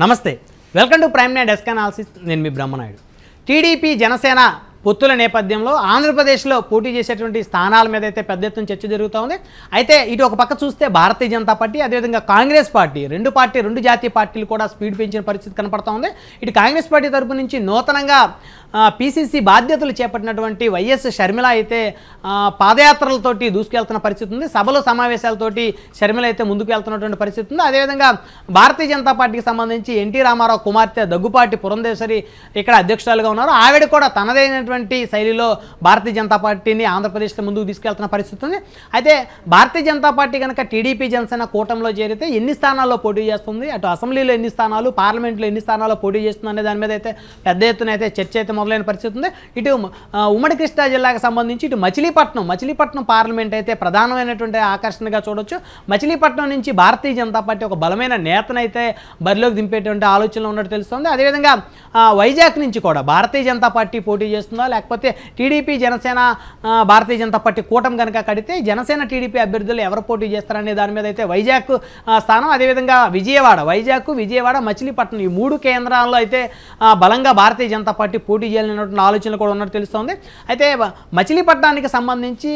నమస్తే, welcome to prime night desk analysis. నేను మీ Brahmanaidu. TDP Janasena పొత్తుల నేపథ్యంలో ఆంధ్రప్రదేశ్లో పోటీ చేసేటువంటి స్థానాల మీద అయితే పెద్ద ఎత్తున చర్చ జరుగుతూ ఉంది. అయితే ఇటు ఒక పక్క చూస్తే భారతీయ జనతా పార్టీ, అదేవిధంగా కాంగ్రెస్ పార్టీ రెండు జాతీయ పార్టీలు కూడా స్పీడ్ పెంచిన పరిస్థితి కనపడతా ఉంది. ఇటు కాంగ్రెస్ పార్టీ తరపు నుంచి నూతనంగా పీసీసీ బాధ్యతలు చేపట్టినటువంటి వైఎస్ షర్మిల అయితే పాదయాత్రలతోటి దూసుకెళ్తున్న పరిస్థితి ఉంది. సభలు సమావేశాలతోటి షర్మిల అయితే ముందుకు వెళ్తున్నటువంటి పరిస్థితి ఉంది. అదేవిధంగా భారతీయ జనతా పార్టీకి సంబంధించి ఎన్టీ రామారావు కుమార్తె దగ్గుపాటి పురంధేశ్వరి ఇక్కడ అధ్యక్షురాలుగా ఉన్నారు. ఆవిడ కూడా తనదైనటువంటి శైలిలో భారతీయ జనతా పార్టీని ఆంధ్రప్రదేశ్లో ముందుకు తీసుకెళ్తున్న పరిస్థితి ఉంది. అయితే భారతీయ జనతా పార్టీ కనుక టీడీపీ జనసేన కూటమిలో చేరితే ఎన్ని స్థానాల్లో పోటీ చేస్తుంది, అటు అసెంబ్లీలో ఎన్ని స్థానాలు, పార్లమెంట్లో ఎన్ని స్థానాల్లో పోటీ చేస్తుంది అనే దాని మీద అయితే పెద్ద ఎత్తున అయితే చర్చ అయితే మొదలైన పరిస్థితి ఉంది. ఇటు ఉమ్మడి కృష్ణా జిల్లాకు సంబంధించి ఇటు మచిలీపట్నం పార్లమెంట్ అయితే ప్రధానమైనటువంటి ఆకర్షణగా చూడొచ్చు. మచిలీపట్నం నుంచి భారతీయ జనతా పార్టీ ఒక బలమైన నేతనైతే బరిలోకి దింపేటువంటి ఆలోచనలో ఉన్నట్టు తెలుస్తుంది. అదేవిధంగా వైజాగ్ నుంచి కూడా భారతీయ జనతా పార్టీ పోటీ చేస్తుందా, లేకపోతే టీడీపీ జనసేన భారతీయ జనతా పార్టీ కూటమి కనుక కడితే జనసేన టీడీపీ అభ్యర్థులు ఎవరు పోటీ చేస్తారనే దాని మీద అయితే వైజాగ్ స్థానం, అదేవిధంగా విజయవాడ మచిలీపట్నం ఈ మూడు కేంద్రాల్లో అయితే బలంగా భారతీయ జనతా పార్టీ పోటీ చేయాలనేటువంటి ఆలోచనలు కూడా ఉన్నట్టు తెలుస్తోంది. అయితే మచిలీపట్నానికి సంబంధించి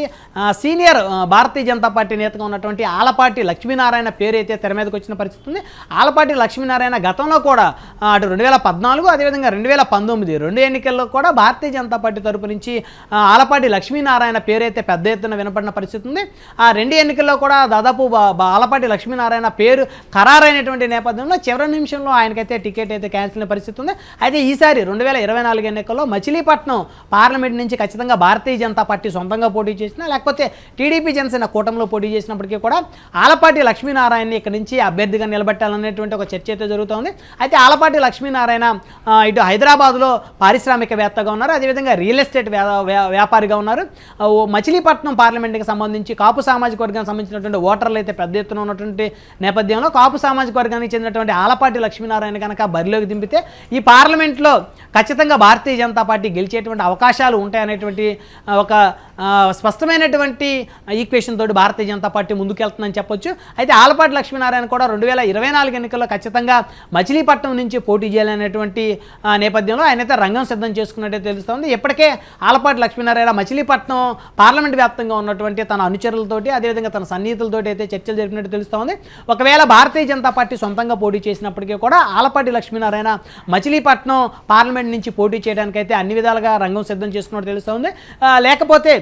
సీనియర్ భారతీయ జనతా పార్టీ నేతగా ఉన్నటువంటి ఆలపాటి లక్ష్మీనారాయణ పేరు అయితే తెర మీదకి వచ్చిన పరిస్థితి ఉంది. ఆలపాటి లక్ష్మీనారాయణ గతంలో కూడా అటు 2014 అదేవిధంగా 2019 రెండు ఎన్నికల్లో కూడా భారతీయ జనతా పార్టీ తరపు నుంచి ఆలపాటి లక్ష్మీనారాయణ పేరు అయితే పెద్ద ఎత్తున వినపడిన పరిస్థితి ఉంది. ఆ రెండు ఎన్నికల్లో కూడా దాదాపు ఆలపాటి లక్ష్మీనారాయణ పేరు ఖరారైనటువంటి నేపథ్యంలో చివరి నిమిషంలో ఆయనకైతే టికెట్ అయితే క్యాన్సిల్ అయిన పరిస్థితి ఉంది. అయితే ఈసారి 2024 ఎన్నికల్లో మచిలీపట్నం పార్లమెంట్ నుంచి ఖచ్చితంగా భారతీయ జనతా పార్టీ సొంతంగా పోటీ చేసినా, లేకపోతే టీడీపీ జనసేన కూటమిలో పోటీ చేసినప్పటికీ కూడా ఆలపాటి లక్ష్మీనారాయణని ఇక్కడ నుంచి అభ్యర్థిగా నిలబెట్టాలనేటువంటి ఒక చర్చ అయితే జరుగుతోంది. అయితే ఆలపాటి లక్ష్మీనారాయణ ఇటు హైదరాబాద్లో పారిశ్రామికవేత్తగా ఉన్నారు, అదేవిధంగా రియల్ ఎస్టేట్ వ్యాపారిగా ఉన్నారు. మచిలీపట్నం పార్లమెంట్కి సంబంధించి కాపు సామాజిక వర్గానికి సంబంధించినటువంటి ఓటర్లు అయితే పెద్ద ఎత్తున ఉన్నటువంటి నేపథ్యంలో కాపు సామాజిక వర్గానికి చెందినటువంటి ఆలపాటి లక్ష్మీనారాయణ కనుక బరిలోకి దింపితే ఈ పార్లమెంట్లో ఖచ్చితంగా భారతీయ జనతా పార్టీ గెలిచేటువంటి అవకాశాలు ఉంటాయనేటువంటి ఒక స్పష్టమైనటువంటి ఈక్వేషన్ తోటి భారతీయ జనతా పార్టీ ముందుకెళ్తుందని చెప్పొచ్చు. అయితే ఆలపాటి లక్ష్మీనారాయణ కూడా 2024 ఎన్నికల్లో ఖచ్చితంగా మచిలీపట్నం నుంచి పోటీ చేయాలనేటువంటి నేపథ్యంలో ఆయనైతే రంగం సిద్ధం చేసుకున్నట్టే తెలుస్తోంది. ఇప్పటికే ఆలపాటి లక్ష్మీనారాయణ మచిలీపట్నం పార్లమెంట్ వ్యాప్తంగా ఉన్నటువంటి తన అనుచరులతోటి అదేవిధంగా తన సన్నిహితులతోటి అయితే చర్చలు జరిపినట్టు తెలుస్తోంది. ఒకవేళ భారతీయ జనతా పార్టీ సొంతంగా పోటీ చేసినప్పటికీ కూడా ఆలపాటి లక్ష్మీనారాయణ మచిలీపట్నం పార్లమెంట్ నుంచి పోటీ చేయడానికైతే అన్ని విధాలుగా రంగం సిద్ధం చేసుకున్నట్టు తెలుస్తోంది. లేకపోతే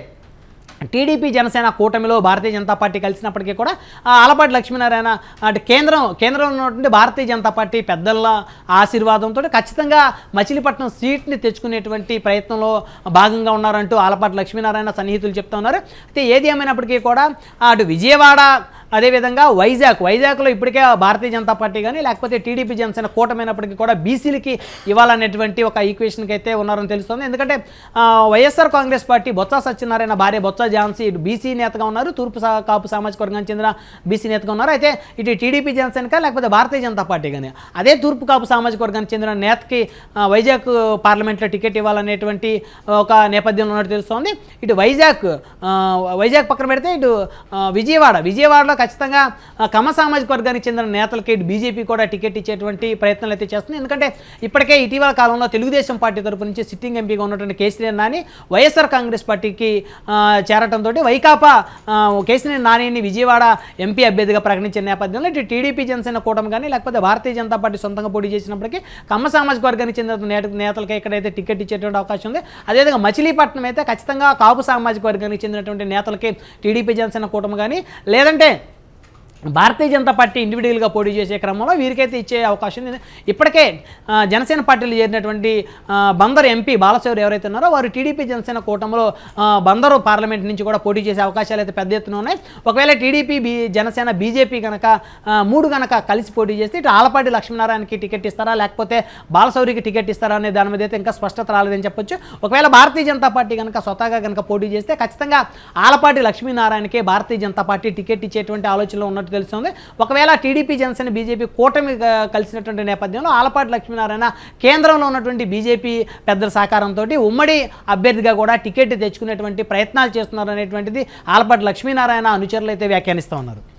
టీడీపీ జనసేన కూటమిలో భారతీయ జనతా పార్టీ కలిసినప్పటికీ కూడా ఆలపాటి లక్ష్మీనారాయణ అటు కేంద్రంలో ఉన్నటువంటి భారతీయ జనతా పార్టీ పెద్దల ఆశీర్వాదంతో ఖచ్చితంగా మచిలీపట్నం సీట్ని తెచ్చుకునేటువంటి ప్రయత్నంలో భాగంగా ఉన్నారంటూ ఆలపాటి లక్ష్మీనారాయణ సన్నిహితులు చెప్తా ఉన్నారు. అయితే ఏది ఏమైనప్పటికీ కూడా అటు విజయవాడ అదేవిధంగా వైజాగ్లో ఇప్పటికే భారతీయ జనతా పార్టీ కానీ లేకపోతే టీడీపీ జనసేన కూటమైనప్పటికీ కూడా బీసీలకి ఇవ్వాలనేటువంటి ఒక ఈక్వేషన్కి అయితే ఉన్నారని తెలుస్తుంది. ఎందుకంటే వైఎస్ఆర్ కాంగ్రెస్ పార్టీ బొత్స సత్యనారాయణ భార్య బొత్స ఝాన్సీ ఇటు బీసీ నేతగా ఉన్నారు, తూర్పు కాపు సామాజిక వర్గానికి చెందిన బీసీ నేతగా ఉన్నారు. అయితే ఇటు టీడీపీ జనసేన లేకపోతే భారతీయ జనతా పార్టీ కానీ అదే తూర్పు కాపు సామాజిక వర్గానికి చెందిన నేతకి వైజాగ్ పార్లమెంట్లో టికెట్ ఇవ్వాలనేటువంటి ఒక నేపథ్యంలో ఉన్నట్టు తెలుస్తోంది. ఇటు వైజాగ్ పక్కన పెడితే ఇటు విజయవాడలో ఖచ్చితంగా కమ్మ సామాజిక వర్గానికి చెందిన నేతలకి ఇటు బీజేపీ కూడా టికెట్ ఇచ్చేటువంటి ప్రయత్నాలు అయితే చేస్తుంది. ఎందుకంటే ఇప్పటికే ఇటీవల కాలంలో తెలుగుదేశం పార్టీ తరపు నుంచి సిట్టింగ్ ఎంపీగా ఉన్నటువంటి కేసీఆర్ నాని వైఎస్ఆర్ కాంగ్రెస్ పార్టీకి చేరటంతో వైకాపా కేసీఆర్ నానిని విజయవాడ ఎంపీ అభ్యర్థిగా ప్రకటించిన నేపథ్యంలో ఇటు టీడీపీ జనసేన కూటమి కానీ లేకపోతే భారతీయ జనతా పార్టీ సొంతంగా పోటీ చేసినప్పటికీ కమ్మ సామాజిక వర్గానికి చెందిన నేతలకి ఎక్కడైతే టికెట్ ఇచ్చేటువంటి అవకాశం ఉంది. అదేవిధంగా మచిలీపట్నం అయితే ఖచ్చితంగా కాపు సామాజిక వర్గానికి చెందినటువంటి నేతలకి టీడీపీ జనసేన కూటమి కానీ లేదంటే భారతీయ జనతా పార్టీ ఇండివిజువల్గా పోటీ చేసే క్రమంలో వీరికైతే ఇచ్చే అవకాశం ఉంది. ఇప్పటికే జనసేన పార్టీలో చేరినటువంటి బందరు ఎంపీ బాలశౌరి ఎవరైతే ఉన్నారో వారు టీడీపీ జనసేన కూటమిలో బందరు పార్లమెంట్ నుంచి కూడా పోటీ చేసే అవకాశాలు అయితే పెద్ద ఎత్తున ఉన్నాయి. ఒకవేళ టీడీపీ జనసేన బీజేపీ కనుక మూడు కనుక కలిసి పోటీ చేస్తే ఇటు ఆలపాటి లక్ష్మీనారాయణకి టికెట్ ఇస్తారా లేకపోతే బాలశౌరికి టికెట్ ఇస్తారా అనే దాని మీద అయితే ఇంకా స్పష్టత రాలేదని చెప్పొచ్చు. ఒకవేళ భారతీయ జనతా పార్టీ కనుక స్వతహాగా కనుక పోటీ చేస్తే ఖచ్చితంగా ఆలపాటి లక్ష్మీనారాయణకే భారతీయ జనతా పార్టీ టికెట్ ఇచ్చేటువంటి ఆలోచనలో ఉన్నట్టు తెలుస్తుంది. ఒకవేళ టీడీపీ జనసేన బీజేపీ కూటమి కలిసినటువంటి నేపథ్యంలో ఆలపాటి లక్ష్మీనారాయణ కేంద్రంలో ఉన్నటువంటి బీజేపీ పెద్దల సహకారంతో ఉమ్మడి అభ్యర్థిగా కూడా టికెట్ తెచ్చుకునేటువంటి ప్రయత్నాలు చేస్తున్నారు అనేటువంటిది ఆలపాటి లక్ష్మీనారాయణ అనుచరులు అయితే వ్యాఖ్యానిస్తూ ఉన్నారు.